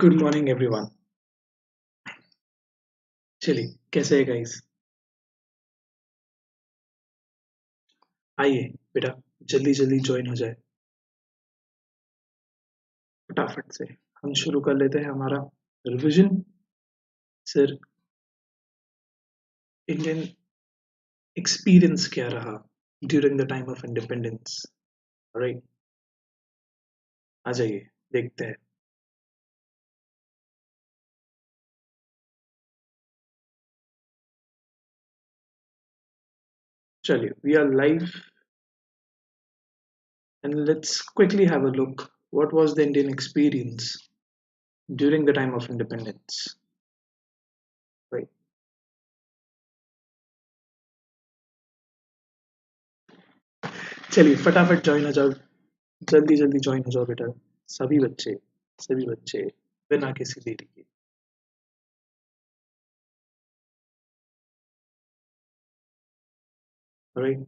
Good morning everyone. चलिए, कैसे है गाइस? आइए बेटा, जल्दी जल्दी ज्वाइन हो जाए। फटाफट से हम शुरू कर लेते हैं हमारा रिवीजन। सर, इंडियन एक्सपीरियंस क्या रहा during the time of independence? Right, आ जाइए, देखते हैं। चलिए, we are live and let's quickly have a look what was the Indian experience during the time of independence. Right, चलिए फटाफट ज्वाइन हो जाओ, जल्दी जल्दी ज्वाइन हो जाओ बेटा। सभी बच्चे, सभी बच्चे, बिना किसी देरी के। राइट,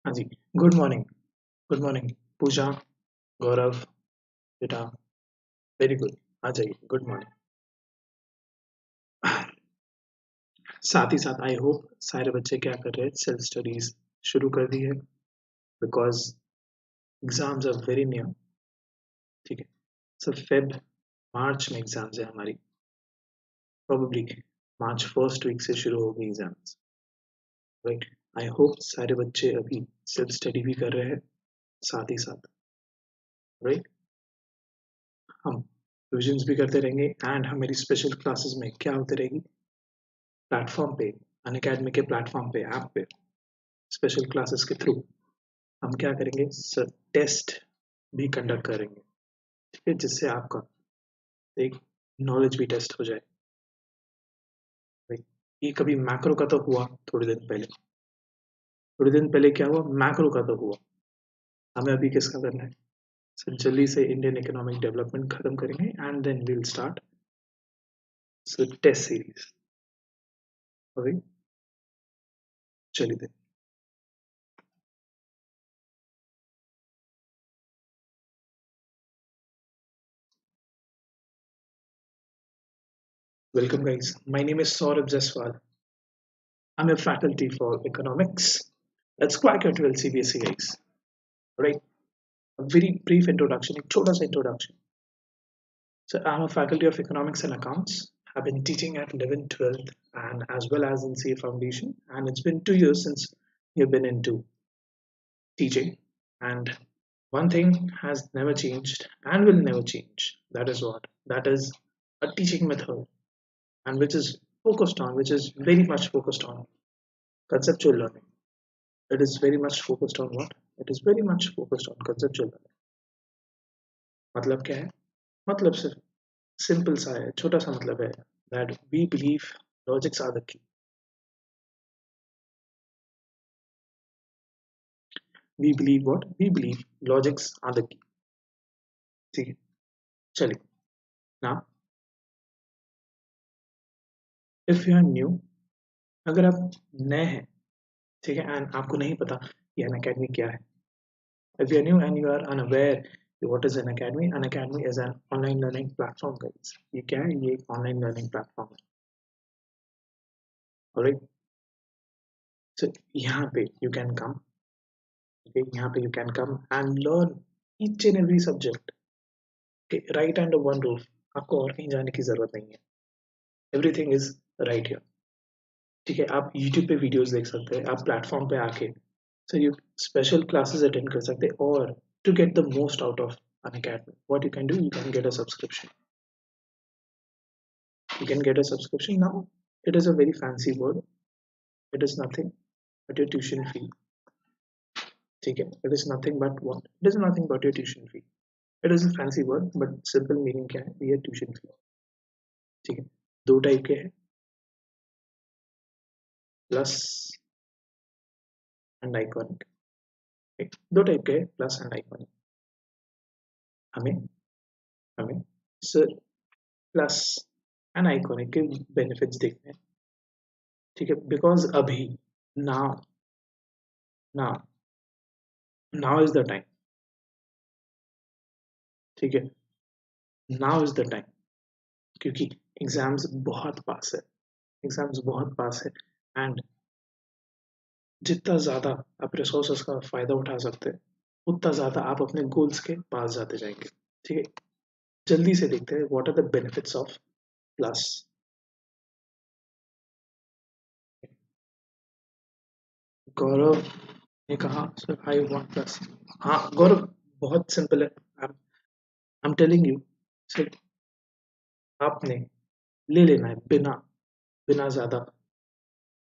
हाँ जी। गुड मॉर्निंग, गुड मॉर्निंग पूजा, गौरव बेटा, वेरी गुड। आ जाइए, गुड मॉर्निंग। साथ ही साथ आई होप सारे बच्चे क्या कर रहे हैं, सेल्फ स्टडीज शुरू कर दी है, because exams are very near. ठीक है, सर फेब मार्च में एग्जाम्स है हमारी, प्रोबेबली मार्च फर्स्ट वीक से शुरू होगी एग्जाम्स। राइट, आई होप सारे बच्चे अभी सेल्फ स्टडी भी कर रहे हैं साथ ही साथ। राइट, हम रिविजन्स भी करते रहेंगे एंड हमारी स्पेशल क्लासेस में क्या होते रहेगी, प्लेटफॉर्म पे, अनअकैडमी के प्लेटफॉर्म पे, ऐप पे, स्पेशल क्लासेस के थ्रू हम क्या करेंगे सर, टेस्ट भी कंडक्ट करेंगे। ठीक है, जिससे आपका एक नॉलेज भी टेस्ट हो जाए। Right? ये कभी मैक्रो का तो हुआ थोड़ी दिन पहले, थोड़ी दिन पहले क्या हुआ, मैक्रो का तो हुआ। हमें अभी किसका करना है सर, जल्दी से इंडियन इकोनॉमिक डेवलपमेंट खत्म करेंगे and then we will start sir test series. Okay, चलिए। Welcome guys, my name is Saurabh Jaiswal. I'm a faculty for economics. Let's crack your 12 CBSE guys. Right, a very brief introduction, एक छोटा सा introduction. So I'm a faculty of economics and accounts. I've been teaching at 11th, 12th and as well as in CA Foundation, and it's been 2 years since we've been into teaching, and one thing has never changed and will never change. That is what? That is a teaching method, and which is very much focused on conceptual learning. It is very much focused on what? It is very much focused on conceptual learning. मतलब क्या है? मतलब सिर्फ simple सा है, छोटा सा मतलब है that we believe logics are the key. We believe what? We believe logics are the key. ठीक है, चलिए। Now, if you are new, अगर आप नए हैं, ठीक है, एंड आपको नहीं पता कि अनअकैडमी क्या है, if you are new and you are unaware what is Unacademy, Unacademy is an online learning platform guys. ये क्या है? ये एक online learning platform है। Alright, so यहाँ पे you can come, okay, यहाँ पे you can come and learn each and every subject, okay, right under one roof. आपको और कहीं जाने की जरूरत नहीं है, everything is right here। ठीक है, आप YouTube पे वीडियोस देख सकते हैं, आप प्लेटफॉर्म पे आके sir you special classes attend कर सकते हैं, और to get the most out of Unacademy, what you can do, you can get a subscription. You can get a subscription now. It is a very fancy word. It is nothing but your tuition fee. ठीक है, it is nothing but what? It is nothing but your tuition fee. It is a fancy word, but simple meaning क्या है? ये tuition fee. ठीक है, दो type के हैं, प्लस एंड आइकॉनिक। दो टाइप के हैं, प्लस एंड आइकॉनिक। हमें हमें सर प्लस एंड आइकॉनिक के बेनिफिट्स देखते हैं, ठीक है। बिकॉज अभी now now now is the time, ठीक है, नाउ इज द टाइम, क्योंकि एग्जाम्स बहुत पास है, एग्जाम्स बहुत पास है। एंड जितना ज़्यादा आप रिसोर्सेस का फ़ायदा उठा सकते हैं, उतना ज़्यादा आप अपने गोल्स के पास जाते जाएंगे, ठीक है। जल्दी से देखते हैं what are the benefits of plus. Gaurav ने कहा सर आई वांट प्लस। हाँ गौरव, बहुत सिंपल है। I am telling you sir, आपने ले लेना है बिना बिना ज़्यादा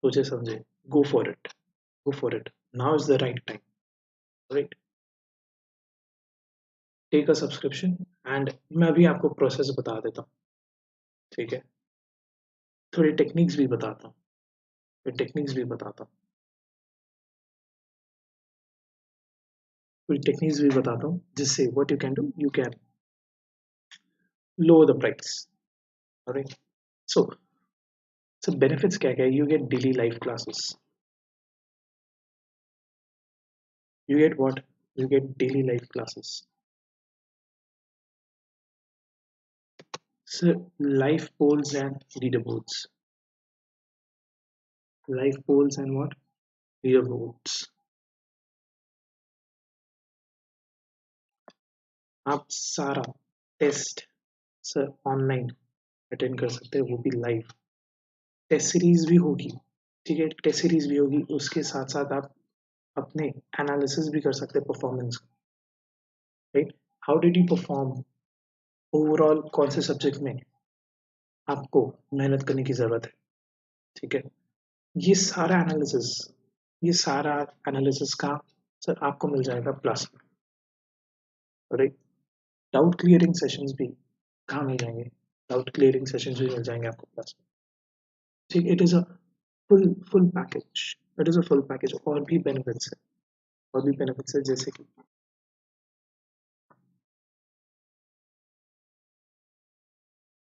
सोचे समझे। Go for it, go for it, now is the right time, right. Take a subscription. And मैं अभी आपको प्रोसेस बता देता हूँ, ठीक है। थोड़ी टेक्निक्स भी बताता हूँ, टेक्निक्स भी बताता हूँ, थोड़ी टेक्निक्स भी बताता हूँ, जिससे what you can do, you can lower the price, alright। So benefits क्या क्या है? You get daily life classes, you get what, you get daily life classes, so life polls and leaderboards, life polls and what, leaderboards। आप सारा test sir online attend कर सकते हैं, वो भी लाइव। टेस्ट सीरीज भी होगी, ठीक है, टेस्ट सीरीज भी होगी, उसके साथ साथ आप अपने एनालिसिस भी कर सकते हैं performance, right. How did you perform overall, कौन से सब्जेक्ट में आपको मेहनत करने की ज़रूरत है, ठीक है। ये सारा एनालिसिस, ये सारा एनालिसिस का सर आपको मिल जाएगा plus, right. Doubt clearing sessions भी कहाँ मिल जाएंगे, डाउट क्लियरिंग सेशंस भी मिल जाएंगे आपको प्लस, ठीक। It is a full package, it is a full package. और भी बेनिफिट्स है, और भी बेनिफिट्स है, जैसे कि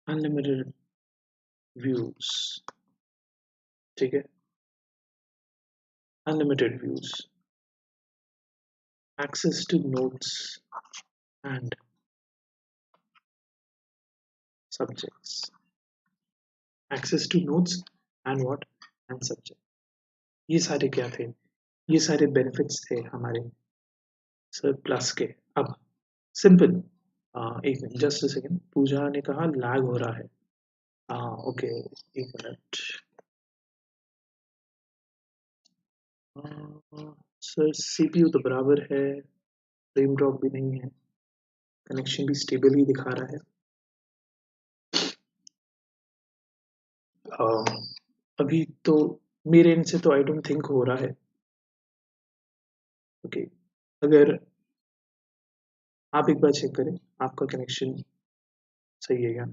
अनलिमिटेड व्यूज, ठीक है, unlimited views, access to notes and subjects, access to notes and what, and subject। ये सारे क्या थे, ये सारे बेनिफिट्स थे हमारे सर प्लस के। अब सिंपल, एक मिनट, जस्ट अ सेकंड, पूजा ने कहा लैग हो रहा है, ओके, एक मिनट। सर सीपीयू तो बराबर है, फ्रेम ड्रॉप भी नहीं है, कनेक्शन भी स्टेबल ही दिखा रहा है। अभी तो मेरे एंड से तो आई डोंट थिंक हो रहा है, ओके। अगर आप एक बार चेक करें आपका कनेक्शन सही है क्या,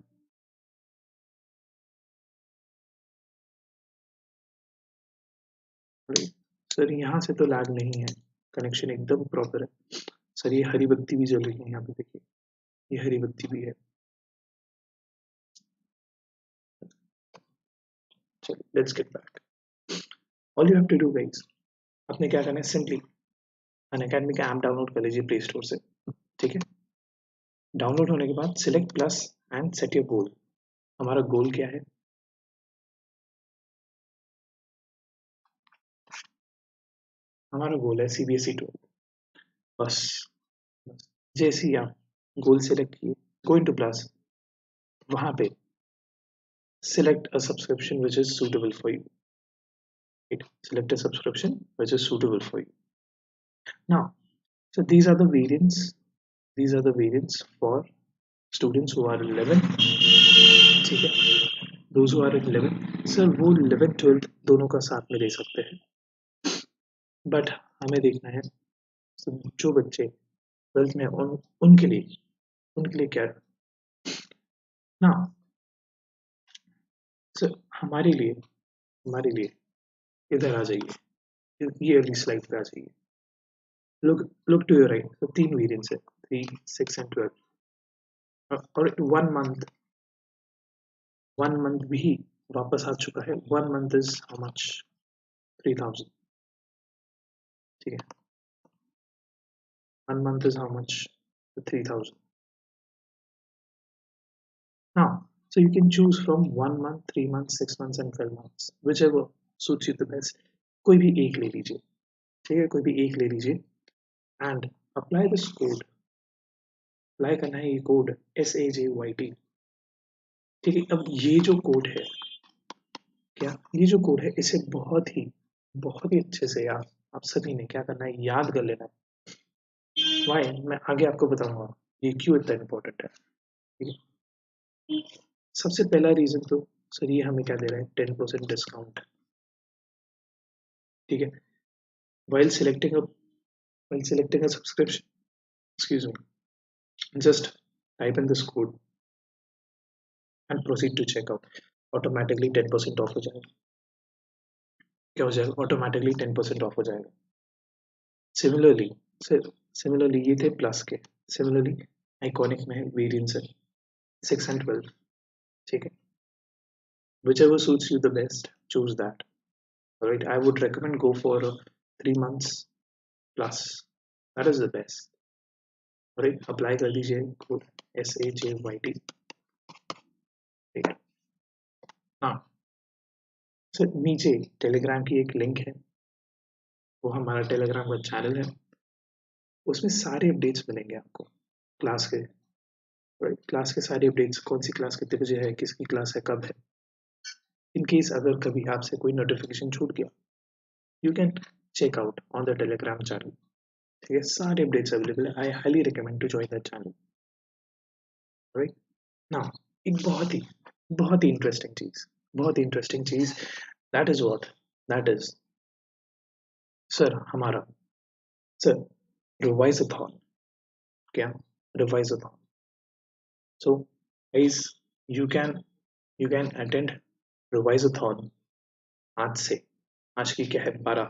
सर यहाँ से तो लैग नहीं है, कनेक्शन एकदम प्रॉपर है। सर ये हरी बत्ती भी जल रही है, यहाँ पे देखिए, ये हरी बत्ती भी है। चलिए let's get back. All you have to do guys, आपने क्या करना है, सिंपली अनअकैडमी का ऐप डाउनलोड कर लीजिए प्ले स्टोर से, ठीक है। डाउनलोड होने के बाद select plus and set your goal. हमारा गोल क्या है, हमारा गोल है सीबीएसई 12, बस। जैसे ही आप गोल सेलेक्ट किए, गो इनटू प्लस, वहां पे select a subscription which is suitable for you, right? Select a subscription which is suitable for you. Now, so these are the variants, these are the variants for students who are 11, ठीक है। those who are in 11, sir वो 11 12 दोनों का साथ में दे सकते हैं, but हमें देखना है so जो बच्चे 12th में उनके लिए क्या है ना। सर हमारे लिए इधर आ जाइए, ये अगली स्लाइड पे आ जाइए। Look to your right, so तीन वेरिएंट्स है, 3 6 and 12, और 1 month 1 मंथ भी वापस आ चुका है. 1 मंथ इज हाउ मच? 3000. ठीक है, 1 month is how much? 3000. Now, so you can choose from 1 month, 3 months, 6 months and 12 months, whichever suits you the best. कोई भी एक ले लीजिए. ठीक है, कोई भी एक ले लीजिए and apply this code. Apply करना है ये कोड SAJYT. ठीक है, अब ये जो कोड है, क्या ये जो कोड है, इसे बहुत ही अच्छे से आप सभी ने क्या करना है, याद कर लेना है. वाई, मैं आगे आपको बताऊंगा ये क्यों इतना इम्पोर्टेंट है. ठीक है, सबसे पहला रीजन तो सर ये हमें क्या दे रहा है, 10% डिस्काउंट. ठीक है, while selecting a while selecting a subscription, excuse me, just type in this code and proceed to checkout. Automatically 10% of हो जाएगा. क्या हो जाएगा, ऑटोमेटिकली 10% ऑफ हो जाएगा. सिमिलरली सिमिलरली ये थे प्लस के. सिमिलरली आइकॉनिक में वेरिएंट्स है 6 and 12. ठीक है, whichever suits you the best, choose that. Alright, I would recommend go for 3 months plus. That is the best. Alright, apply कर दीजिए कोड SAJYT. हाँ सर, नीचे टेलीग्राम की एक लिंक है, वो हमारा टेलीग्राम का चैनल है. उसमें सारे अपडेट्स मिलेंगे आपको क्लास के. क्लास के सारे अपडेट्स, कौन सी क्लास कितने बजे है, किसकी क्लास है, कब है. इन केस अगर कभी आपसे कोई नोटिफिकेशन छूट गया, you can check out on the Telegram channel. ठीक है, सारे अपडेट्स अवेलेबल है. I highly recommend to join that channel. Right now, एक बहुत ही इंटरेस्टिंग चीज that is what, that is sir हमारा सर रिवाइज-a-thon. क्या reviseathon? So guys, you can attend रिवाइज-a-thon आज से. आज की क्या है, 12.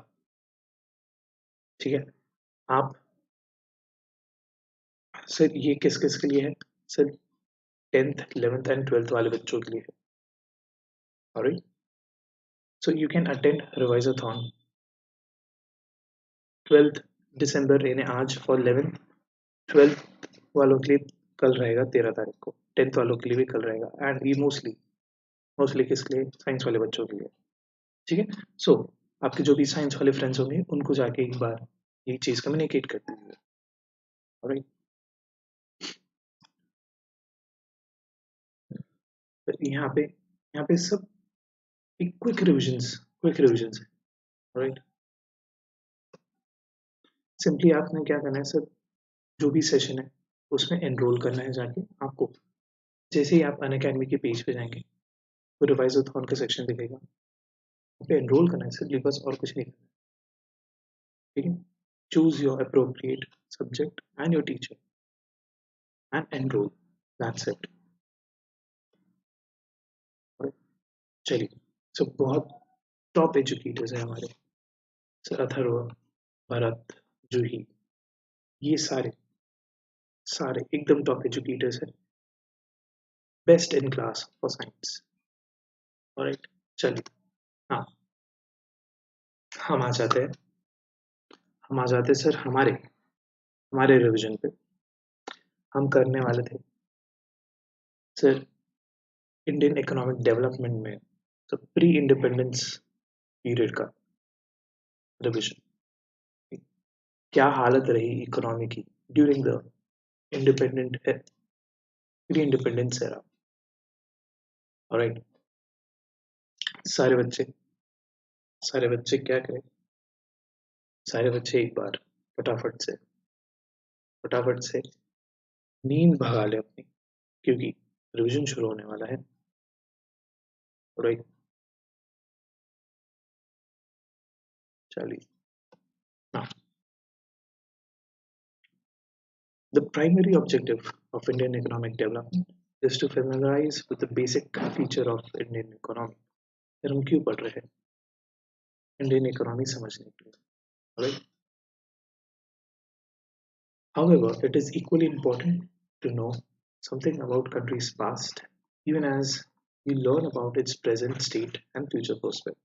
ठीक है, आप सर ये किस किस के लिए है sir, 10th 11th and 12th वाले बच्चों के लिए है. Alright, so you can attend रिवाइज-a-thon 12th दिसंबर यानी आज फॉर 11th. 12th वालों के लिए कल रहेगा 13 तारीख को. 10th वालों के लिए भी कल रहेगा. एंड ये मोस्टली किसके लिए, साइंस वाले बच्चों के लिए. ठीक है, सो आपके जो भी साइंस वाले फ्रेंड्स होंगे उनको जाके एक बार ये चीज कम्युनिकेट कर दीजिए. ऑलराइट, तो यहाँ पे सब एक क्विक रिविजन्स है. ऑलराइट, सिंपली आपने क्या करना है सर, जो भी सेशन है उसमें एनरोल करना है जाके आपको. जैसे ही आप अनअकैडमी के पेज पे जाएंगे तो रिवाइज-a-thon का सेक्शन दिखेगा, वहाँ पे एनरोल करना है सिर्फ, बस और कुछ नहीं करना है. ठीक है, choose your appropriate subject and your teacher and enrol, that's it. चलिए, सो बहुत टॉप एजुकेटर्स हैं हमारे सर, अथर्व, भरत, जूही, ये सारे एकदम टॉप एजुकेटर्स हैं, best in class for science. Alright, चलिए. हाँ, हम आ जाते हैं सर हमारे रिवीजन पे. हम करने वाले थे सर इंडियन इकोनॉमिक डेवलपमेंट में तो प्री इंडिपेंडेंस पीरियड का रिवीजन. क्या हालत रही इकोनॉमी की during the independent pre independence era. Alright, सारे बच्चे क्या करें, सारे बच्चे एक बार फटाफट से नींद भगा ले अपनी, क्योंकि रिवीजन शुरू होने वाला है. राइट, चलिए. हाँ, the primary objective of Indian economic development is to familiarize with the basic feature of Indian economy. फिर हम क्यों पढ़ रहे हैं, इंडियन इकोनॉमी समझने के लिए. Right, however it is equally important to know something about country's past, even as you learn about its present state and future prospect.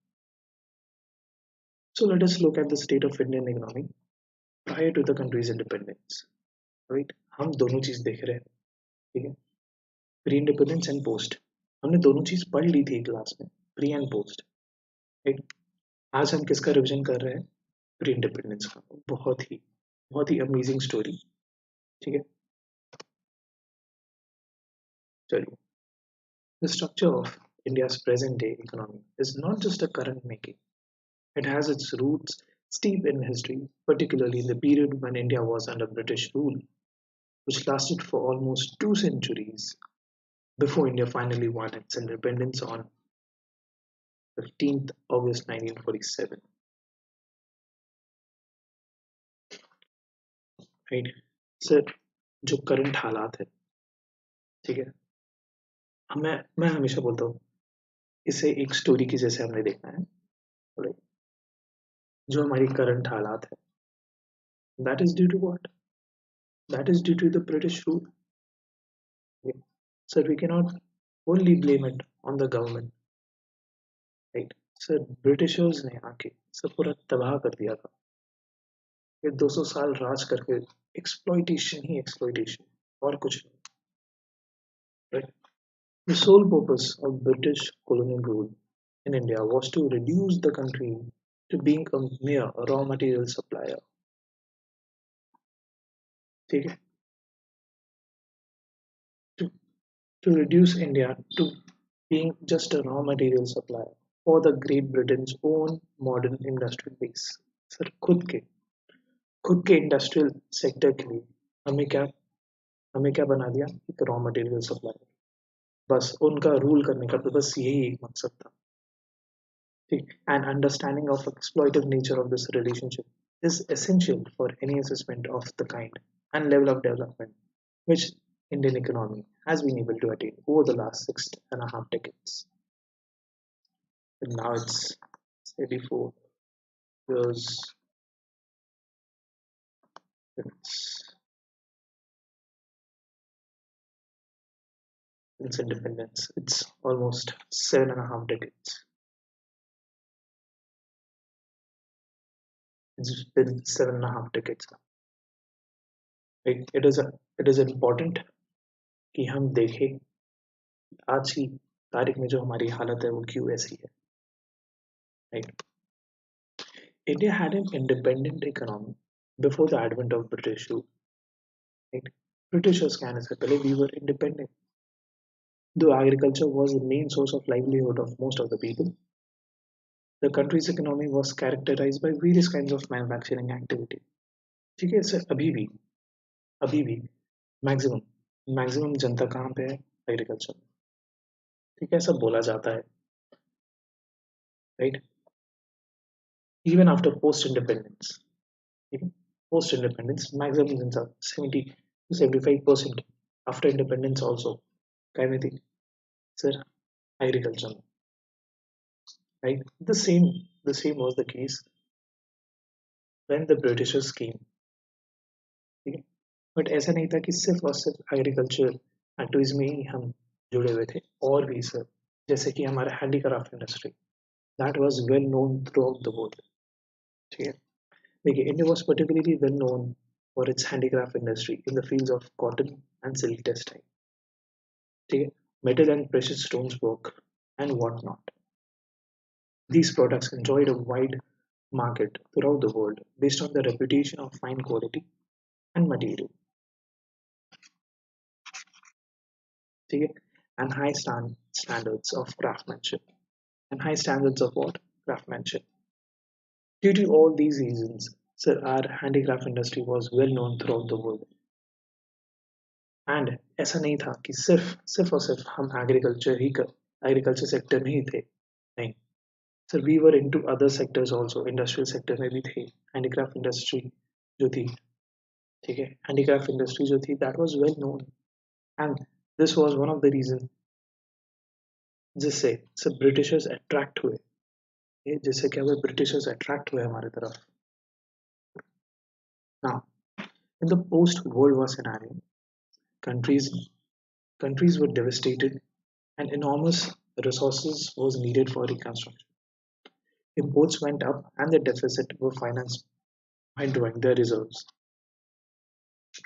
So let us look at the state of Indian economy prior to the country's independence. Right? हम दोनों चीज देख रहे हैं, ठीक है? Pre independence and post, हमने दोनों चीज पढ़ ली थी क्लास में, प्री एंड पोस्ट, राइट? आज हम किसका रिविजन कर रहे हैं? प्री इंडिपेंडेंस का। बहुत ही अमेजिंग स्टोरी, ठीक है? चलिए, the structure of India's present day economy is not just a current making. It has its roots steep in history, particularly in the period when India was under British rule, which lasted for almost 2 centuries before India finally won its independence on 15th August 1947. Right? Sir, जो current हालात है, ठीक है, मैं हमेशा बोलता हूँ इसे एक स्टोरी की जैसे हमने देखना है, right? जो हमारी करंट हालात है, that is due to what? That is due to the British rule. Okay? So we cannot only blame it on the government, right? Sir, Britishers ने आके सब पूरा तबाह कर दिया था। ये 200 साल राज करके एक्सप्लॉइटेशन ही एक्सप्लॉइटेशन, और कुछ नहीं, right? The sole purpose of British colonial rule in India was to reduce the country to being a mere raw material supplier. ठीक है? To, to reduce India to being just a raw material supplier for the Great Britain's own modern industrial base. Sir, खुद के industrial sector के लिए हमें क्या बना दिया? एक रॉ मटेरियल सप्लायर। बस उनका रूल करने का तो बस यही एक मकसद था, ठीक? And understanding of exploitative nature of this relationship is essential for any assessment of the kind and level of development which Indian economy has been able to attain over the last 6.5 decades. And now it's 84 years since independence. It's almost 7.5 decades. It's been 7.5 decades. It is important कि हम देखें आज की तारीख में जो हमारी हालत है वो क्यों ऐसी है, right? India had an independent economy before the advent of British rule, right? Britishers कहने से पहले we were independent. Though agriculture was the main source of livelihood of most of the people, the country's economy was characterized by various kinds of manufacturing activity. ठीक है sir, अभी भी maximum जनता कहाँ पे है? एग्रीकल्चर में, ठीक है, ऐसा बोला जाता है, right? Even after post independence maximum Janata 70 to 75% after independence also कहीं में थी? सर, एग्रीकल्चर में, right? The same was the case when the Britishers came, ठीक है? बट ऐसा नहीं था कि सिर्फ और सिर्फ एग्रीकल्चर एक्टिविटीज में ही हम जुड़े हुए थे, और भी सर, जैसे कि हमारा handicraft industry, that was well known through out the world, ठीक है? देखिए, India was particularly well known for its handicraft industry in the fields of cotton and silk textile, ठीक है, metal and precious stones work and whatnot. These products enjoyed a wide market throughout the world based on the reputation of fine quality and material, ठीक है, and high standards of craftsmanship. And high standards of what? Craftsmanship. Due to all these reasons, sir, our handicraft industry was well known throughout the world. And ऐसा नहीं था कि सिर्फ और सिर्फ हम एग्रीकल्चर सेक्टर में ही थे, नहीं sir, we were into other sectors also, industrial sector में भी थे। हैंडीक्राफ्ट इंडस्ट्री जो थी, ठीक है, हैंडीक्राफ्ट इंडस्ट्री जो थी, that was well known, and this was one of the reason जिससे सब ब्रिटिशर्स अट्रैक्ट हुए, जिससे क्या हुआ, ब्रिटिशर्स अट्रैक्ट हुए हमारे तरफ। Now in the post world war scenario, countries were devastated and enormous resources was needed for reconstruction. Imports went up and the deficit were financed by drawing their reserves.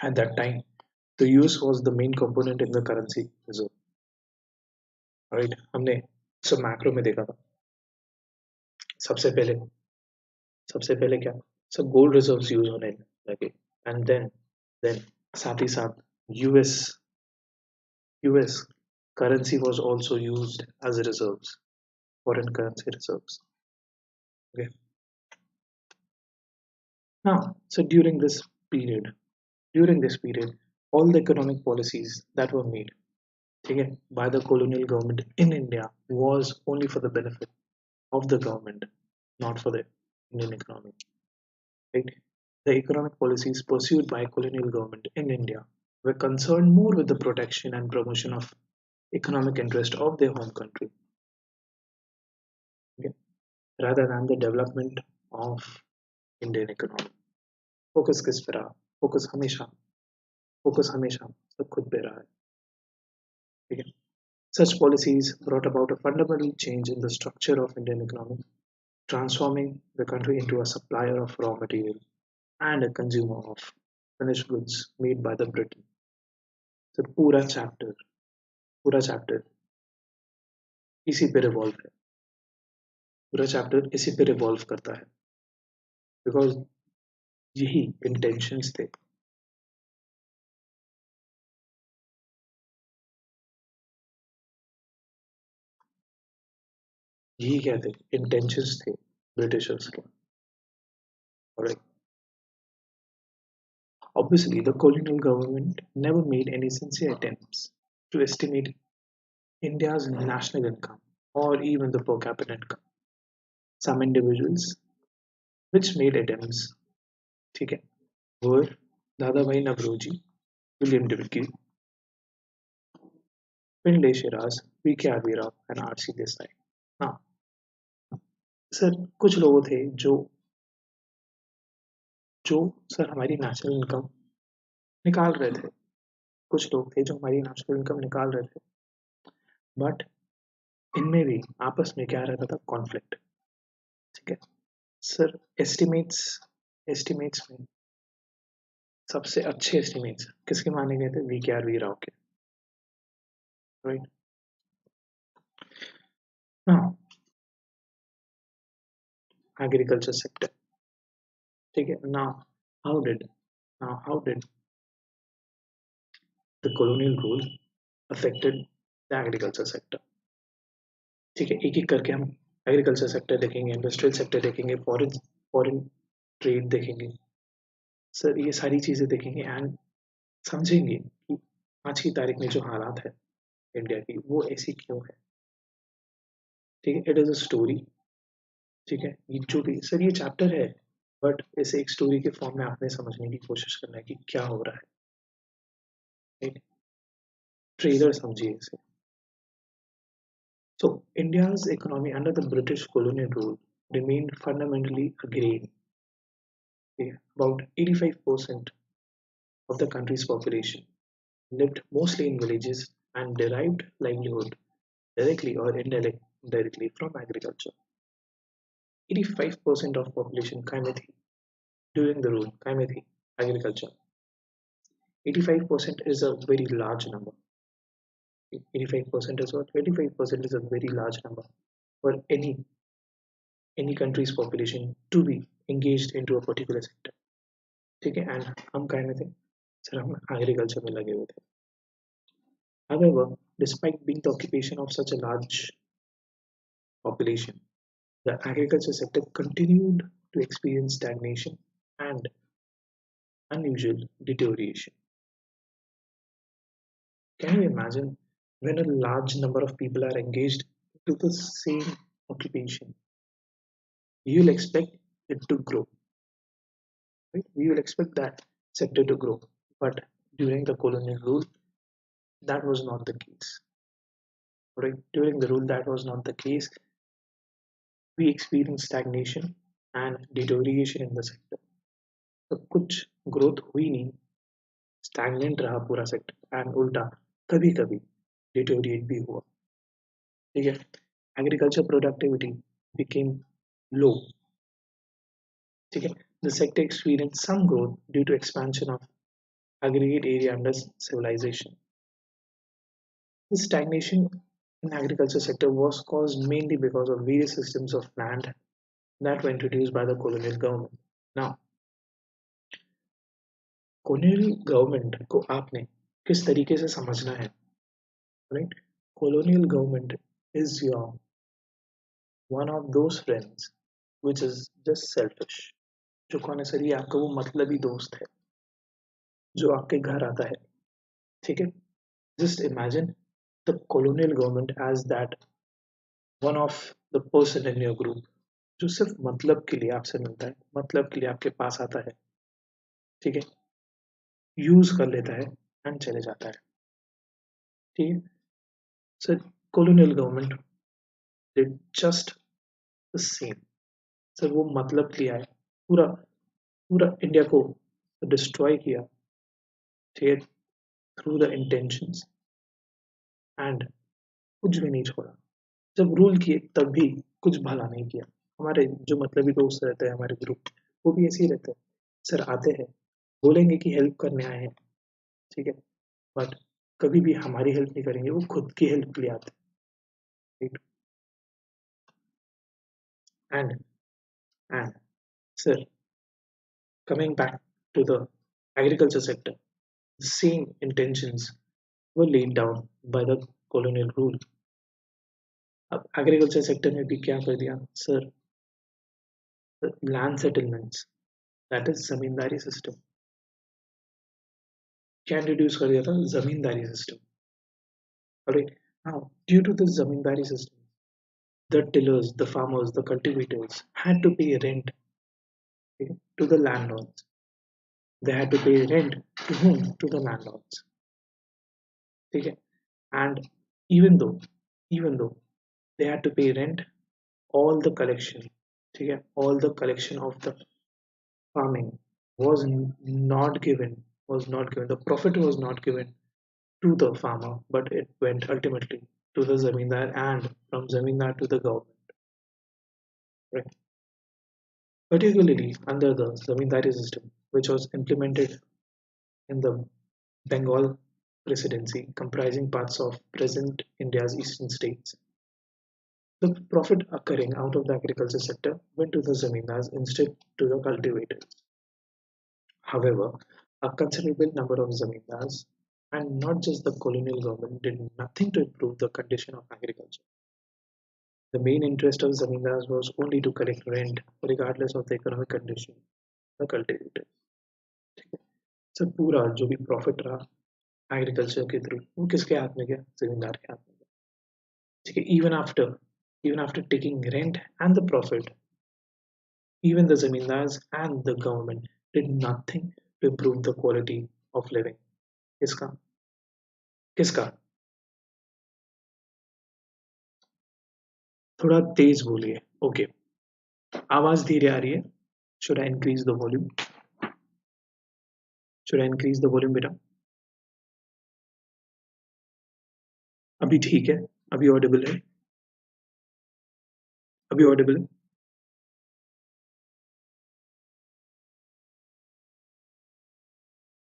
At that time, the US was the main component in the currency reserve. Right हमने सब macro में देखा था सबसे पहले सबसे पहले क्या सब गोल्ड रिजर्व्स यूज होने लगे एंड देन साथ ही साथ US US currency was also used as reserves, foreign currency reserves. Okay. Now, so during this period, all the economic policies that were made, okay, by the colonial government in India was only for the benefit of the government, not for the Indian economy. Right? The economic policies pursued by colonial government in India were concerned more with the protection and promotion of economic interest of their home country, okay, rather than the development of Indian economy. Focus किस पे रहा focus हमेशा सब खुद पे रहा है ठीक है Such policies brought about a fundamental change in the structure of Indian economy, transforming the country into a supplier of raw material and a consumer of finished goods made by the Britain. So पूरा chapter इसी पे revolve है पूरा chapter इसी पे revolve करता है because यही इंटेंशंस थे यही क्या थे इंटेंशंस थे ब्रिटिशर्स के alright. Obviously, the colonial government never made any sincere attempts to estimate India's national income or even the per capita income. Some individuals which made attempts ठीक है, were Dadabhai Navroji, William Divigi, Pindle Shiraz, V.K. Rao and R.C. Desai. हाँ sir कुछ लोग थे जो sir हमारी national income निकाल रहे थे कुछ लोग थे जो हमारी नेशनल इनकम निकाल रहे थे बट इनमें भी आपस में क्या रहता था कॉन्फ्लिक्ट ठीक है सर एस्टिमेट्स में सबसे अच्छे एस्टिमेट्स किसके माने गए थे वी राव के राइट नाउ एग्रीकल्चर सेक्टर ठीक है now how did the colonial rule affected the agriculture sector ठीक है एक एक करके हम एग्रीकल्चर सेक्टर देखेंगे इंडस्ट्रियल सेक्टर देखेंगे फॉरेन ट्रेड देखेंगे सर ये सारी चीज़ें देखेंगे एंड समझेंगे कि आज की तारीख में जो हालात है इंडिया की वो ऐसी क्यों है ठीक है इट इज़ अ स्टोरी ठीक है ये जो भी सर ये चैप्टर है बट इसे एक स्टोरी के फॉर्म में आपने समझने की कोशिश करना है कि क्या हो रहा है राइट ट्रेलर समझिए इसे So India's economy under the British colonial rule remained fundamentally agrarian. Okay, about 85% of the country's population lived mostly in villages and derived livelihood directly or indirectly from agriculture. 85% of population kind थी during the rule kind थी agriculture. 85% is a very large number. 85% is what? 85% is a very large number for any country's population to be engaged into a particular sector. ठीक है and हम कह रहे थे sir हम agriculture में लगे हुए थे However, despite being the occupation of such a large population, the agriculture sector continued to experience stagnation and unusual deterioration. Can you imagine when a large number of people are engaged into the same occupation? You'll expect it to grow, right? We will expect that sector to grow, but during the colonial rule, that was not the case. Right? During the rule, that was not the case. We experienced stagnation and deterioration in the sector. तो कुछ growth हुई नहीं stagnant रहा पूरा sector and उल्टा कभी कभी deteriorate भी हुआ ठीक है, एग्रीकल्चर प्रोडक्टिविटी became low. ठीक है, the sector experienced some growth due to expansion of aggregate area under civilization. This stagnation in agriculture sector was caused mainly because of various systems of land that were introduced by the colonial government. Now, colonial government को आपने किस तरीके से समझना है, right? Colonial government is your one of those friends which is just selfish. जो कौन है सर, ये आपका वो मतलबी दोस्त है जो आपके घर आता है. ठीक है, just imagine the colonial government as that one of the person in your group जो सिर्फ मतलब के लिए आपसे मिलता है, मतलब के लिए आपके पास आता है. ठीक है, यूज कर लेता है एंड चले जाता है. ठीक है, sir colonial government did just the same. Sir वो मतलब लिया है, पूरा पूरा इंडिया को डिस्ट्रॉय किया. ठीक है, थ्रू द इंटेंशंस एंड कुछ भी नहीं छोड़ा. जब रूल किए तब भी कुछ भला नहीं किया. हमारे जो मतलबी दोस्त रहते हैं हमारे ग्रुप, वो भी ऐसे ही रहते हैं. सर आते हैं, बोलेंगे कि हेल्प करने आए हैं, ठीक है, बट कभी भी हमारी हेल्प नहीं करेंगे, वो खुद की हेल्प के लिए आते हैं. And and sir, coming back to the agriculture sector, the same intentions were laid down by the colonial rule. अब एग्रीकल्चर सेक्टर में भी क्या कर दिया sir, land settlements, that is zamindari system, क्या इंट्रोड्यूस कर दिया था, जमींदारी system. Alright, now due to this zamindari system, the tillers, the farmers, the cultivators had to pay rent, okay, to the landlords. They had to pay rent to whom? To the landlords. Okay? And even though, even though they had to pay rent, all the collection, okay, all the collection of the farming was not given, was not given. The profit was not given to the farmer, but it went ultimately to the zamindar and from zamindar to the government. Right? Particularly under the zamindari system, which was implemented in the Bengal Presidency, comprising parts of present India's eastern states. The profit occurring out of the agriculture sector went to the zamindars instead to the cultivators. However, a considerable number of zamindars, and not just the colonial government, did nothing to improve the condition of agriculture. The main interest of zamindars was only to collect rent, regardless of the economic condition of the cultivators. Sir पूरा जो भी profit रहा agriculture के through, वो किसके हाथ में गया, जमींदार के हाथ में गया. ठीक है, even after taking rent and the profit, even the zamindars and the government did nothing to improve the quality of living. किसका किसका थोड़ा तेज बोलिए. ओके, आवाज धीरे आ रही है. Should I increase the volume, should I increase the volume बेटा. अभी ठीक है, अभी ऑडिबल है, अभी ऑडिबल है.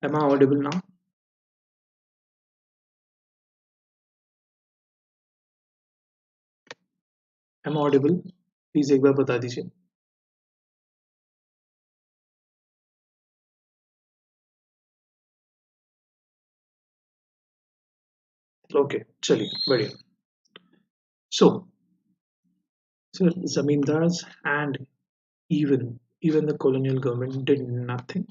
Am I audible now? Am I audible? Please एक बार बता दीजिए. ओके, चलिए बढ़िया. So, zamindars and even the colonial government did nothing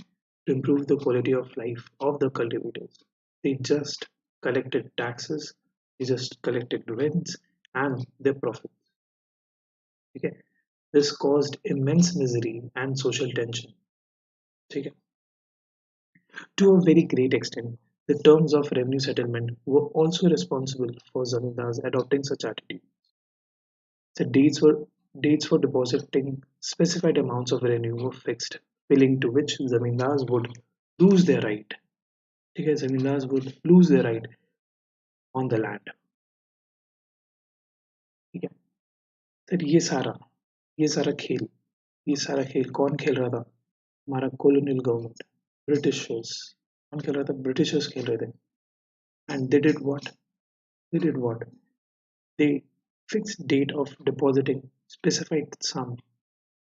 to improve the quality of life of the cultivators. They just collected taxes, they just collected rents and their profits. Okay? This caused immense misery and social tension. Okay? To a very great extent, the terms of revenue settlement were also responsible for zamindars adopting such attitude. The dates for depositing specified amounts of revenue were fixed, failing to which zamindars would lose their right. ठीक है, zamindars would lose their right on the land. फिर ये सारा खेल कौन खेल रहा था? हमारा कॉलोनियल गवर्नमेंट, ब्रिटिशर्स। कौन खेल रहा था? ब्रिटिशर्स खेल रहे थे। And they did what they fix date of depositing specified sum.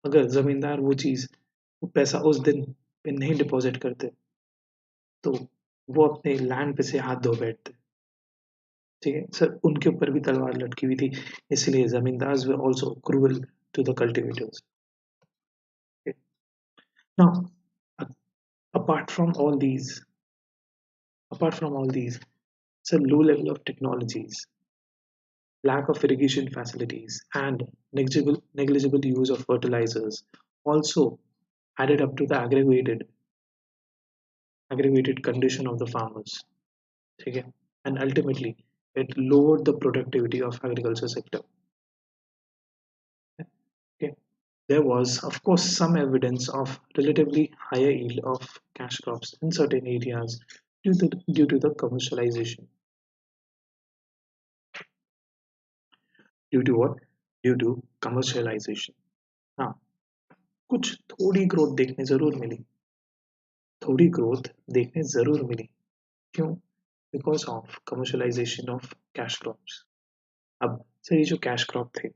अगर जमींदार वो पैसा उस दिन पे नहीं डिपॉजिट करते तो वो अपने लैंड पे से हाथ धो बैठते। ठीक है सर, उनके ऊपर भी तलवार लटकी हुई थी, इसलिए zamindars were also cruel to the cultivators. Now apart from all these apart from all these, so low level of technologies, lack of irrigation facilities, and negligible use of fertilizers also added up to the aggravated condition of the farmers. Okay? And ultimately, it lowered the productivity of agriculture sector. Okay? There was, of course, some evidence of relatively higher yield of cash crops in certain areas due to the commercialization. Due to what? Due to commercialization. हाँ, कुछ थोड़ी growth देखने जरूर मिली, थोड़ी growth देखने जरूर मिली। क्यों? Because of commercialisation of cash crops. अब सर ये जो कैश क्रॉप थे,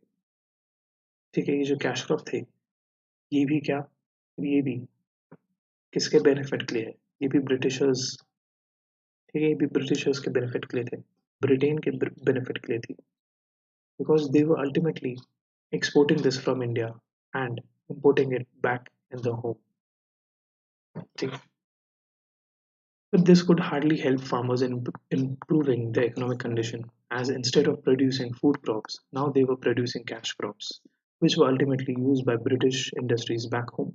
ठीक है, ये जो कैश क्रॉप थे, ये भी क्या, ये भी किसके बेनिफिट के लिए है? ये भी ब्रिटिशर्स, ठीक है, ये भी ब्रिटिशर्स के बेनिफिट के लिए थे, ब्रिटेन के बेनिफिट के लिए थी, because they were ultimately exporting this from India and importing it back in the home. ठीक है? But this could hardly help farmers in improving their economic condition, as instead of producing food crops, now they were producing cash crops, which were ultimately used by British industries back home.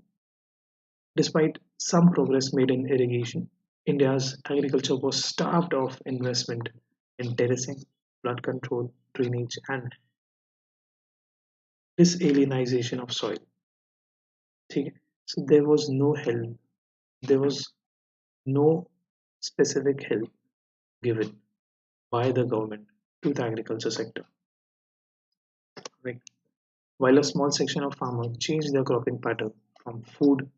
Despite some progress made in irrigation, India's agriculture was starved of investment in terracing, flood control, drainage, and disalienization of soil. ठीक है? So there was no specific help given by the government to the agriculture sector. Right? While a small section of farmers changed their cropping pattern from food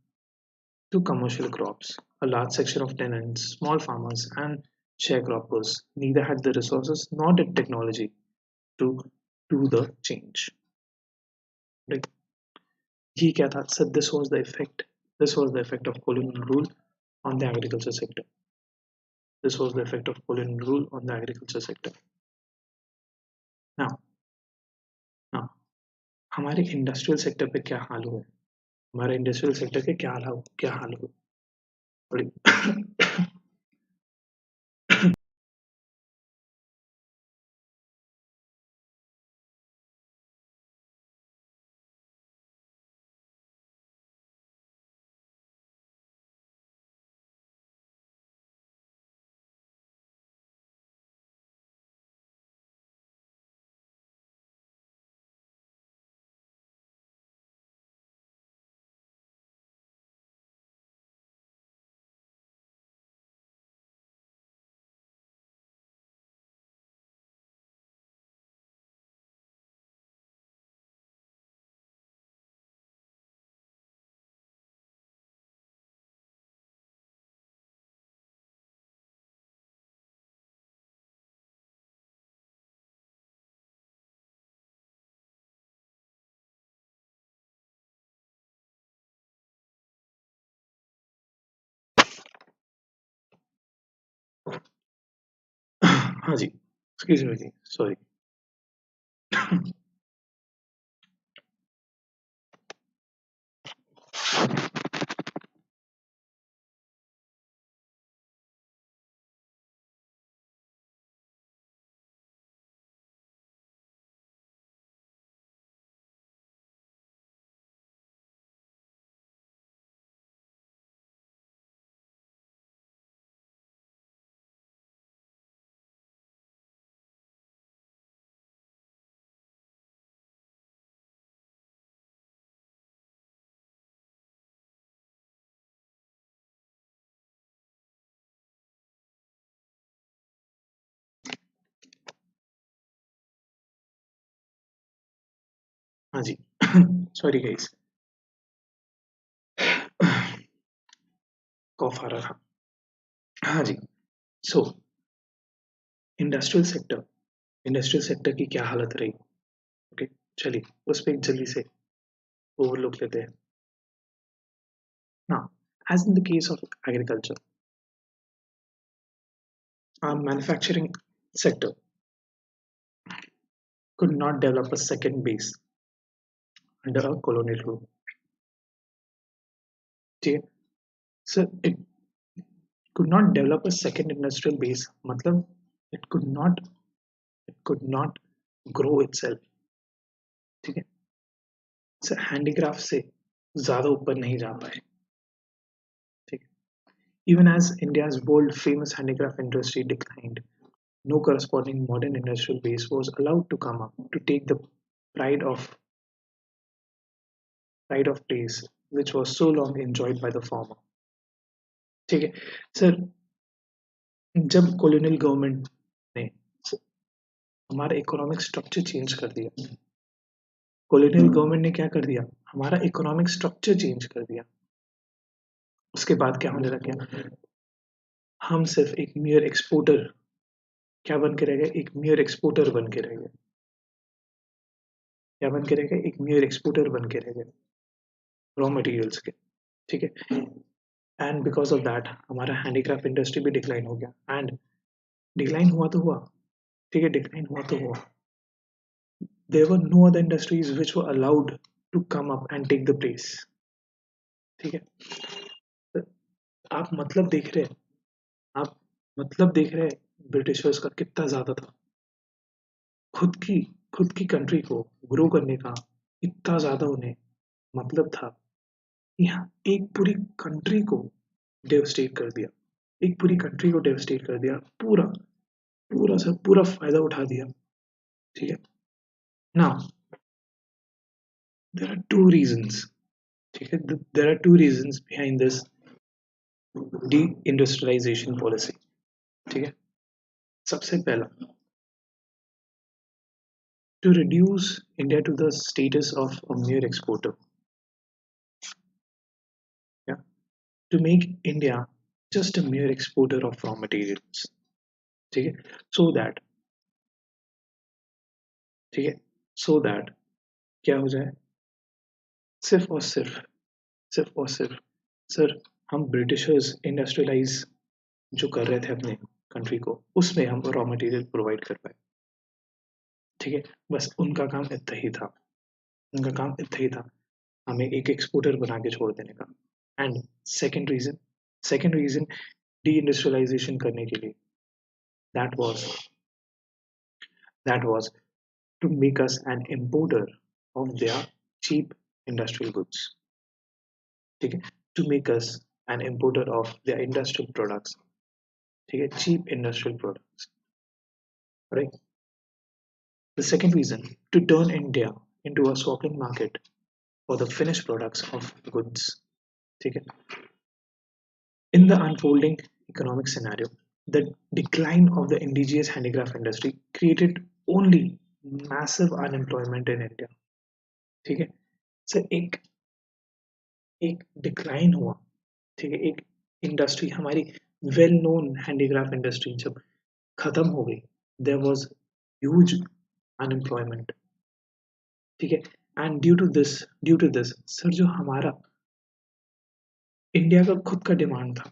to commercial crops, a large section of tenants, small farmers, and sharecroppers neither had the resources nor the technology to do the change. Right? ये क्या था? So this was the effect. This was the effect of colonial rule on the agriculture sector. This was the effect of colonial rule on the agriculture sector. Now, now हमारे industrial sector पे क्या हाल हुआ है? हमारे industrial sector के क्या हाल हुआ? बड़ी हाँ जी, एक्सक्यूज मी जी, सॉरी। हाँ जी सॉरी गाइस कॉफ आ रहा था। हाँ जी। सो इंडस्ट्रियल सेक्टर की क्या हालत रही। ओके, चलिए उस पर जल्दी से ओवरलुक लेते हैं now. As in the case of agriculture, our manufacturing sector could not develop a second base under a colonial rule. ठीक है, so it could not develop a second industrial base मतलब it could not grow itself. ठीक है, so handicraft से ज़्यादा ऊपर नहीं जा पाए. ठीक है, even as India's world famous handicraft industry declined, no corresponding modern industrial base was allowed to come up to take the pride of pride of place which was so long enjoyed by the former. ठीक है sir, जब colonial government ने हमारा economic structure change कर दिया, colonial government ने क्या कर दिया, हमारा इकोनॉमिक स्ट्रक्चर चेंज कर दिया, उसके बाद क्या होने लग गया, हम सिर्फ एक मियर एक्सपोर्टर क्या बन के रह गए, एक मियर एक्सपोर्टर बन के रह गए, क्या बन के रह गए, एक मियर एक्सपोर्टर बन के रह गए रॉ मटेरियल्स के. ठीक है, एंड बिकॉज ऑफ दैट हमारा हैंडीक्राफ्ट इंडस्ट्री भी डिक्लाइन हो गया. एंड डिक्लाइन हुआ तो हुआ, ठीक है, डिक्लाइन हुआ तो हुआ, there were no other industries which were allowed to come up and take the place. ठीक है, तो आप मतलब देख रहे हैं, आप मतलब देख रहे हैं ब्रिटिशर्स का कितना ज्यादा था, खुद की खुद की कंट्री को ग्रो करने का इतना ज्यादा उन्हें मतलब था. यहाँ एक पूरी कंट्री को डेवस्टेट कर दिया, एक पूरी कंट्री को डेवस्टेट कर दिया, पूरा पूरा सर पूरा फायदा उठा दिया. ठीक है, now there are two reasons. ठीक है, there are two reasons behind this deindustrialization policy. ठीक है, सबसे पहला, to reduce India to the status of a mere exporter. Yeah, to make India just a mere exporter of raw materials. ठीक है, so that ठीक है, so that क्या हो जाए, सिर्फ और सिर्फ सर हम ब्रिटिशर्स इंडस्ट्रियलाइज जो कर रहे थे अपने कंट्री को, उसमें हम रॉ मटेरियल प्रोवाइड कर पाए. ठीक है, बस उनका काम इतना ही था, उनका काम इतना ही था, हमें एक एक्सपोर्टर बना के छोड़ देने का. And second reason deindustrialization करने के लिए, that was that was to make us an importer of their cheap industrial goods. ठीक है, to make us an importer of their industrial products. ठीक है, cheap industrial products, right? The second reason, to turn India into a swapping market for the finished products of goods. ठीक है, in the unfolding economic scenario, the decline of the indigenous handicraft industry created only massive unemployment in India. ठीक है sir, एक एक decline हुआ. ठीक है, एक इंडस्ट्री हमारी वेल नोन हैंडीक्राफ्ट इंडस्ट्री जब खत्म हो गई, देयर वाज ह्यूज अनएम्प्लॉयमेंट. ठीक है, and due to this sir, जो हमारा इंडिया का खुद का डिमांड था,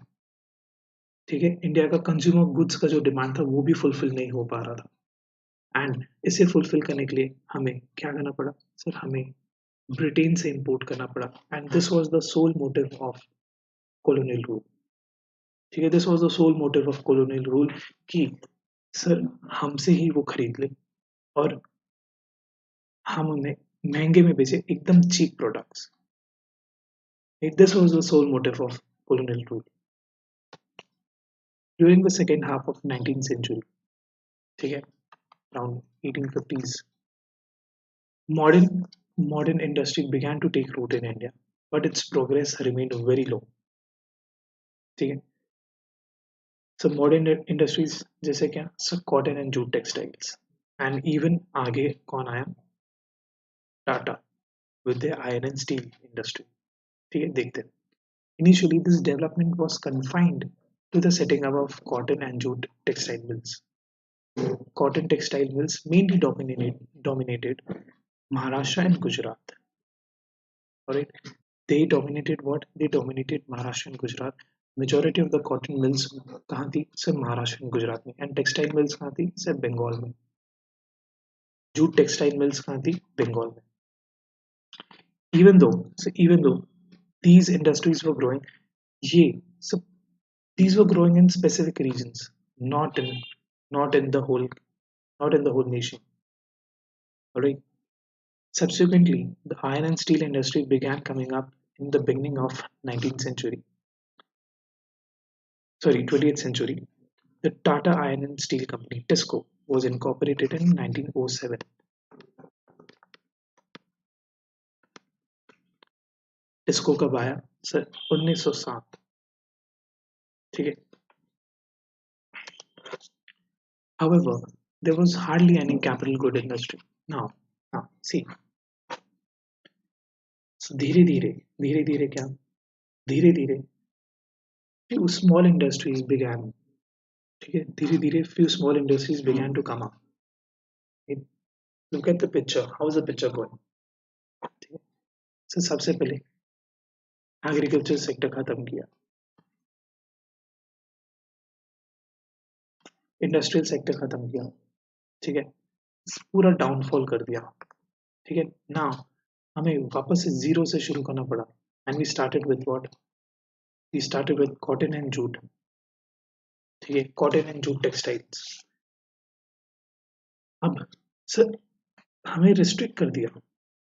ठीक है, इंडिया का कंज्यूमर गुड्स का जो डिमांड था वो भी फुलफिल नहीं हो पा रहा था. एंड इसे फुलफिल करने के लिए हमें क्या करना पड़ा सर, हमें ब्रिटेन से इंपोर्ट करना पड़ा. And this was the sole motive of colonial rule. ठीक है, this was the sole motive of colonial rule कि सर हमसे ही वो खरीद ले और हम उन्हें महंगे में बेचे एकदम cheap products. This was the sole motive of colonial rule during the second half of 19th century. ठीक है, around 1850s, modern industry began to take root in India, but its progress remained very low. ठीक है, so modern industries जैसे क्या sir, cotton and jute textiles, and even आगे कौन आया, Tata. with the iron and steel industry. ठीक है, देखते हैं. Initially, this development was confined to the setting up of cotton and jute textile mills. Cotton textile mills mainly dominated Maharashtra and Gujarat. Alright, they dominated what? They dominated Maharashtra and Gujarat. Majority of the cotton mills कहाँ थी? सिर्फ Maharashtra and Gujarat में. And textile mills कहाँ थी? सिर्फ बंगाल में. Jute textile mills कहाँ थी? बंगाल में. Even though these industries were growing, ये सब these were growing in specific regions, not in the whole nation. Alright. Subsequently, the iron and steel industry began coming up in the beginning of 19th century. Sorry, 20th century. The Tata Iron and Steel Company (TISCO) was incorporated in 1907. TISCO कब आया? Sir 1907. ठीक है. However, there was hardly any capital good industry. Now see. So धीरे धीरे क्या? धीरे धीरे few small industries began. ठीक है, धीरे धीरे few small industries began to come up. Look at the picture. How is the picture going? ठीक है. So सबसे पहले एग्रीकल्चर सेक्टर खत्म किया, इंडस्ट्रियल सेक्टर खत्म किया. ठीक है, पूरा डाउनफॉल कर दिया. ठीक है. नाउ हमें वापस से जीरो से शुरू करना पड़ा. And we started with what? We started with cotton and jute. ठीक है, कॉटन एंड जूट टेक्सटाइल्स. अब सर हमें रिस्ट्रिक्ट कर दिया.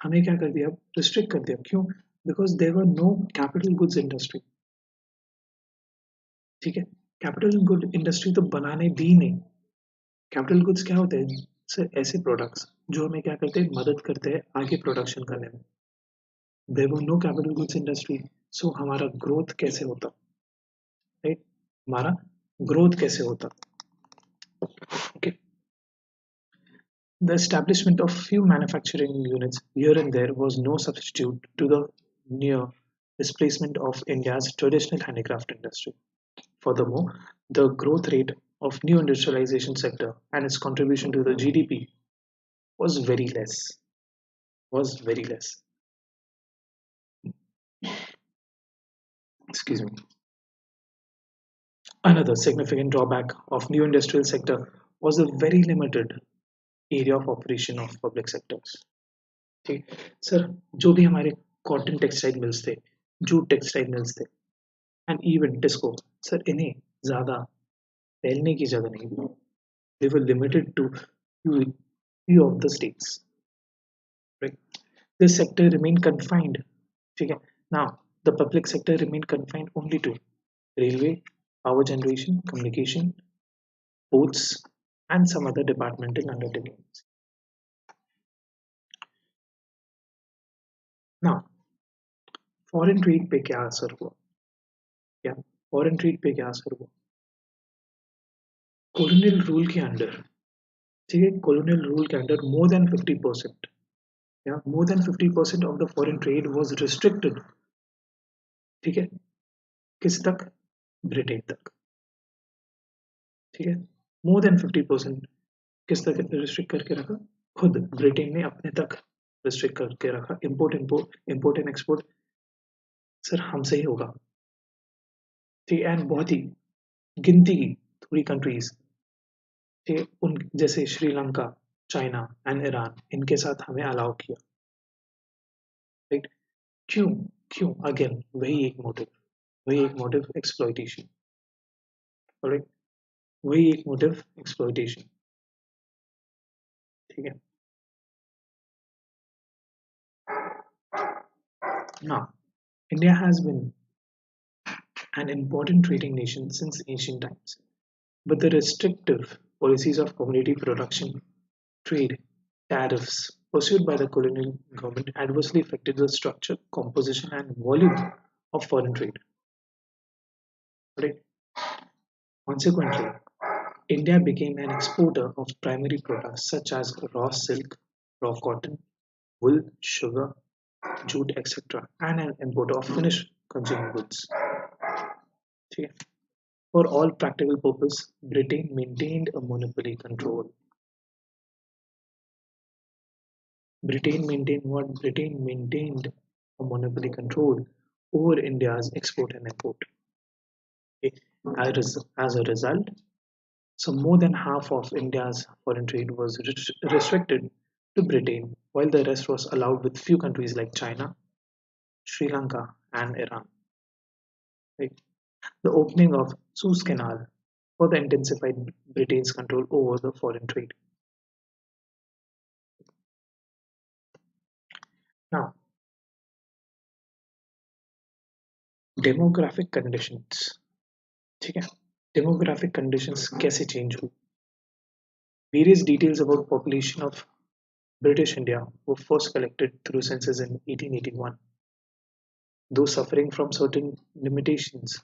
हमें क्या कर दिया? रिस्ट्रिक्ट कर दिया. क्यों? Because there were no capital goods industry. ठीक है, कैपिटल गुड इंडस्ट्री तो बनाने दी नहीं. कैपिटल गुड्स क्या होते हैं? सर ऐसे प्रोडक्ट्स जो हमें क्या करते हैं? मदद करते हैं आगे प्रोडक्शन करने में. There were no capital goods industry. So हमारा ग्रोथ कैसे होता? राइट, हमारा ग्रोथ कैसे होता? Okay. The establishment of few manufacturing units here and there was no substitute to the near displacement of India's traditional handicraft industry. Furthermore, the growth rate of new industrialization sector and its contribution to the GDP was very less. Excuse me. Another significant drawback of new industrial sector was the very limited area of operation of public sectors. ठीक sir, जो भी हमारे cotton textile mills थे, jute textile mills थे, and even TISCO, sir इन्हें ज़्यादा फैलने की जगह नहीं थी. They were limited to few of the states. Right? This sector remained confined. ठीक है. Now, the public sector remained confined only to railway, power generation, communication, ports, and some other departmental undertakings. Now, foreign trade पे क्या असर हुआ? क्या foreign trade पे क्या असर हुआ? कॉलोनियल रूल के अंडर, ठीक है, कॉलोनियल रूल के अंडर मोर देन 50%, या more than 50% of the foreign trade was restricted. ठीक है, किस तक? ब्रिटेन तक. ठीक है, मोर देन 50% किस तक रिस्ट्रिक्ट करके रखा? खुद ब्रिटेन ने अपने तक रिस्ट्रिक्ट करके रखा. इंपोर्ट एंड एक्सपोर्ट सर हमसे ही होगा. ठीक है, एंड बहुत ही गिनती की थोड़ी कंट्रीज, ठीक है, उन जैसे श्रीलंका, चाइना एंड ईरान, इनके साथ हमें अलाउ किया. राइट. क्यों? क्यों? अगेन वही एक मोटिव एक्सप्लॉइटेशन. राइट, वही एक मोटिव एक्सप्लॉइटेशन. ठीक है. Now, India has been an important trading nation since ancient times, but the restrictive policies of commodity production, trade, tariffs pursued by the colonial government adversely affected the structure, composition, and volume of foreign trade. Right? Consequently, India became an exporter of primary products such as raw silk, raw cotton, wool, sugar, jute, etc., and an importer of finished consumer goods. Okay. For all practical purposes, Britain maintained a monopoly control. Britain maintained what? Britain maintained a monopoly control over India's export and import. Okay. As a result, so more than half of India's foreign trade was restricted to Britain, while the rest was allowed with few countries like China, Sri Lanka, and Iran. Right? The opening of Suez Canal further intensified Britain's control over the foreign trade. Now, demographic conditions. ठीक है? Demographic conditions कैसे change हुई? Various details about population of British India were first collected through census in 1881. Though suffering from certain limitations,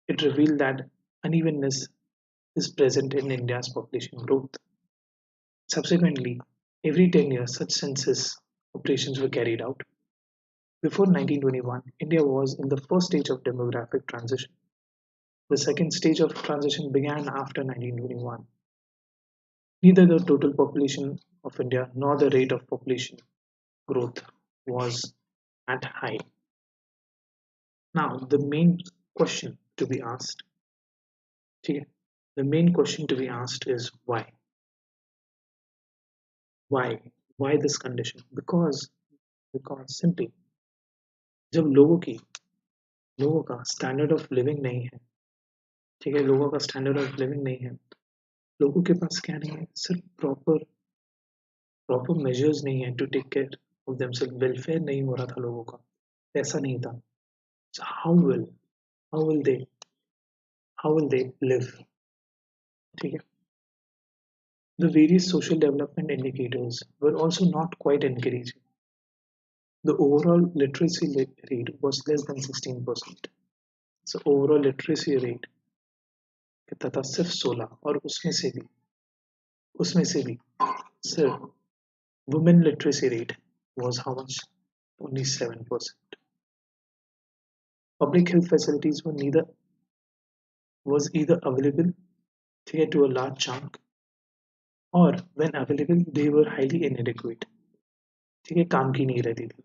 it revealed that unevenness is present in India's population growth. Subsequently, every 10 years such census operations were carried out. Before 1921, India was in the first stage of demographic transition. The second stage of transition began after 1921. Neither the total population of India nor the rate of population growth was at high. Now, the main question to be asked, okay, the main question to be asked is why? Why? Why this condition? Because simply जब लोगों का standard of living नहीं है, ठीक है, लोगों का standard of living नहीं है, लोगों के पास क्या नहीं है, सिर्फ प्रॉपर मेजर्स नहीं है to take care of themselves, welfare नहीं हो रहा था लोगों का, ऐसा नहीं था. So how will they how will they live? ठीक है. The various social development indicators were also not quite encouraging. The overall literacy rate was less than 16%. So overall literacy rate कितना था? सिर्फ 16, और उसमें से भी सिर्फ women literacy rate was how much? Only 7%. Public health facilities was either available to a large chunk, or when available they were highly inadequate. ठीक है, काम की नहीं रहती थी.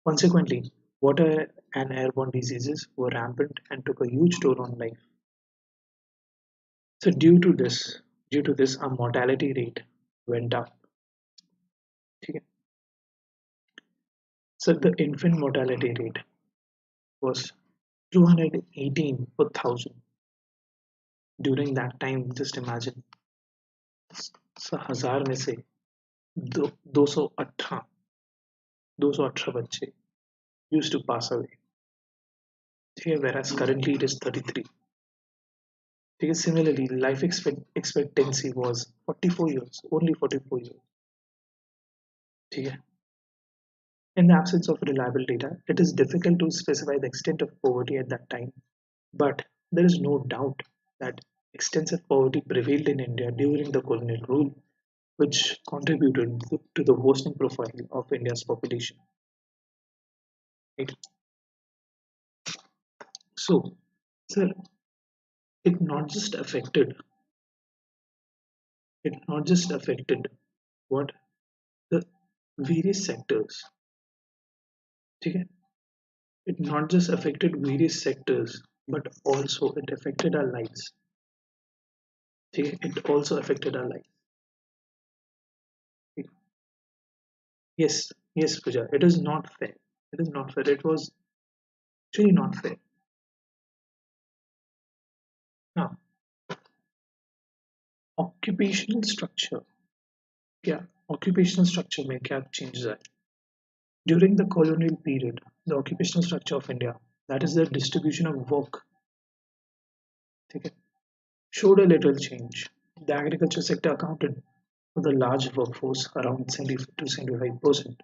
Consequently, water and airborne diseases were rampant and took a huge toll on life. So due to this, our mortality rate went up. ठीक है. So the infant mortality rate was 218 per thousand. During that time, just imagine, so 1000 में से 218 बच्चे used to pass away. Whereas currently it is 33. Similarly, life expectancy was 44 years, only 44 years. In the absence of reliable data, it is difficult to specify the extent of poverty at that time. But there is no doubt that extensive poverty prevailed in India during the colonial rule, which contributed to the worsening profile of India's population. Right? So, sir, it not just affected what the various sectors. Okay? It not just affected various sectors, but also it affected our lives. Okay? It also affected our life. Yes, Pooja. It is not fair. It is not fair. It was actually not fair. Now, occupational structure. Yeah, occupational structure में क्या changes आए? During the colonial period, the occupational structure of India, that is the distribution of work, okay, showed a little change. The agriculture sector accounted for the large workforce, around 70 to 75%,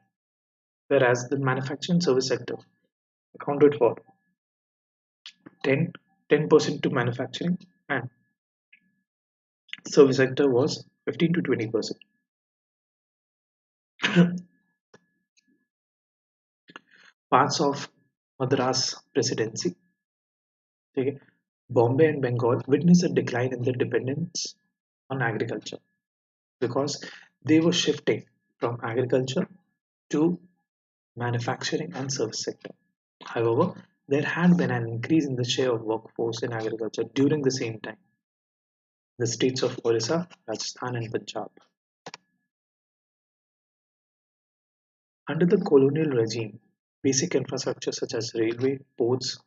whereas the manufacturing service sector accounted for 10, 10% to manufacturing, and service sector was 15 to 20%. parts of Madras Presidency, okay, Bombay and Bengal witnessed a decline in their dependence on agriculture because they were shifting from agriculture to manufacturing and service sector. However, there had been an increase in the share of workforce in agriculture during the same time. The states of Orissa, Rajasthan, and Punjab. Under the colonial regime, basic infrastructure such as railway, ports,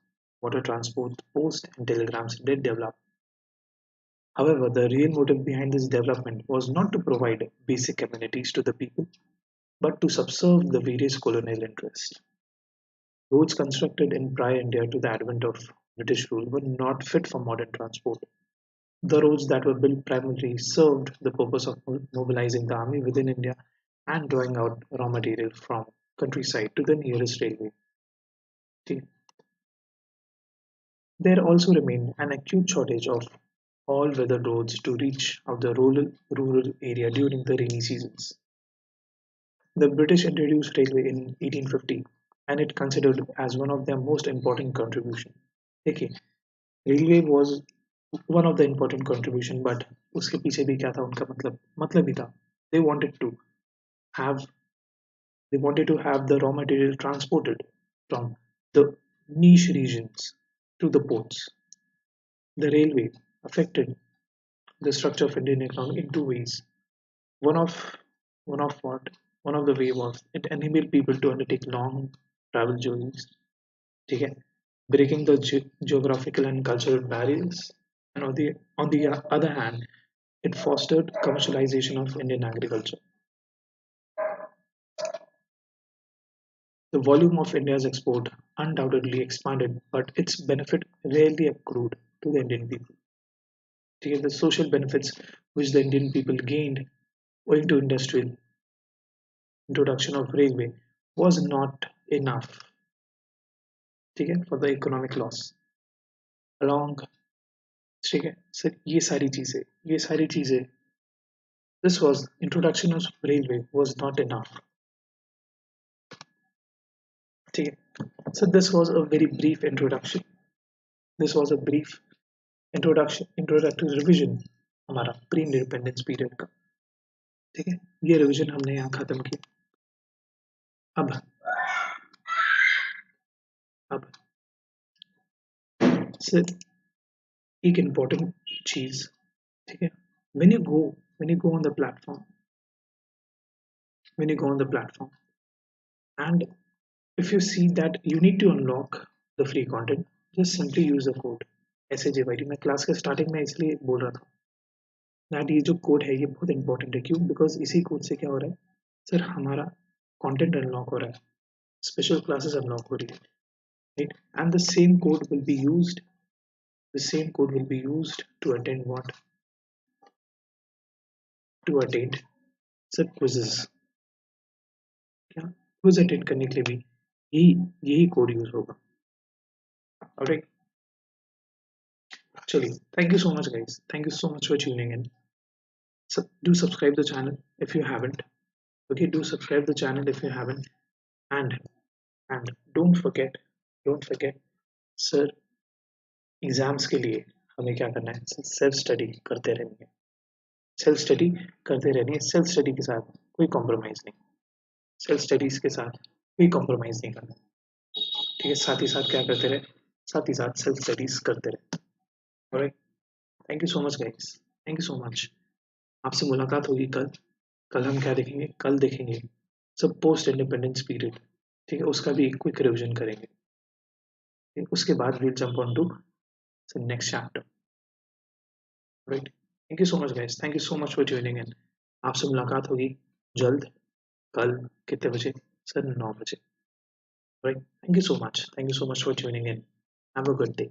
water transport, post, and telegrams did develop. However, the real motive behind this development was not to provide basic amenities to the people, but to subserve the various colonial interests. Roads constructed in prior India to the advent of British rule were not fit for modern transport. The roads that were built primarily served the purpose of mobilizing the army within India and drawing out raw material from countryside to the nearest railway. Okay. There also remained an acute shortage of all-weather roads to reach out the rural area during the rainy seasons. The British introduced railway in 1850 and it considered as one of their most important contribution. देखिए, railway was one of the important contribution, but उसके पीछे भी क्या था उनका मतलब ही था. They wanted to have they wanted to have the raw material transported from the niche regions to the ports. The railway affected the structure of Indian economy in two ways. One of one of what one of the way was it enabled people to undertake long travel journeys, ठीक है, breaking the geographical and cultural barriers. And on the other hand, it fostered commercialization of Indian agriculture. The volume of India's export undoubtedly expanded, but its benefit rarely accrued to the Indian people. The social benefits which the Indian people gained owing to industrial introduction of railway was not enough, for the economic loss. Along, ठीक है, sir ये सारी चीजें this was introduction of railway was not enough. ठीक है, so this was a very brief introduction. This was a brief introductory revision हमारा pre independence period का. ठीक है, ये रिवीजन हमने यहाँ खत्म किया. अब सिर्फ एक इम्पोर्टेंट चीज, ठीक है, when you go on the platform, and if you see that you need to unlock the free content, just simply use the code SAJYT. मैं क्लास के स्टार्टिंग में इसलिए बोल रहा था दैट ये जो कोड है ये बहुत इंपॉर्टेंट है. क्यों? बिकॉज इसी कोड से क्या हो रहा है सर, हमारा कंटेंट अनलॉक हो रहा है, स्पेशल क्लासेस अनलॉक हो रही है, right? And the same code will be used to attend what? To attend sir quizzes. क्या क्विज अटेंड करने के लिए भी यही कोड यूज होगा. ऑलराइट, चलिए, thank you so much guys, thank you so much for tuning in. Do subscribe the channel if you haven't. Okay, do subscribe the channel if you haven't, and don't forget sir exams के लिए हमें क्या करना है, self study करते रहनी है. Self study के साथ कोई कॉम्प्रोमाइज नहीं. सेल्फ स्टडीज के साथ कोई कॉम्प्रोमाइज नहीं करना. ठीक है, साथ ही साथ क्या करते रहे, साथ ही साथ सेल्फ स्टडीज करते रहे. Alright, thank you so much guys, thank you so much. आपसे मुलाकात होगी कल हम क्या देखेंगे, कल देखेंगे सब पोस्ट इंडिपेंडेंस पीरियड. ठीक है, उसका भी एक क्विक रिविजन करेंगे. उसके बाद we'll jump on to the next chapter. Right? Thank you so much guys. Thank you so much for tuning in. आपसे मुलाकात होगी जल्द, कल कितने बजे सर? 9 बजे. Right? Thank you so much. Thank you so much for tuning in. Have a good day.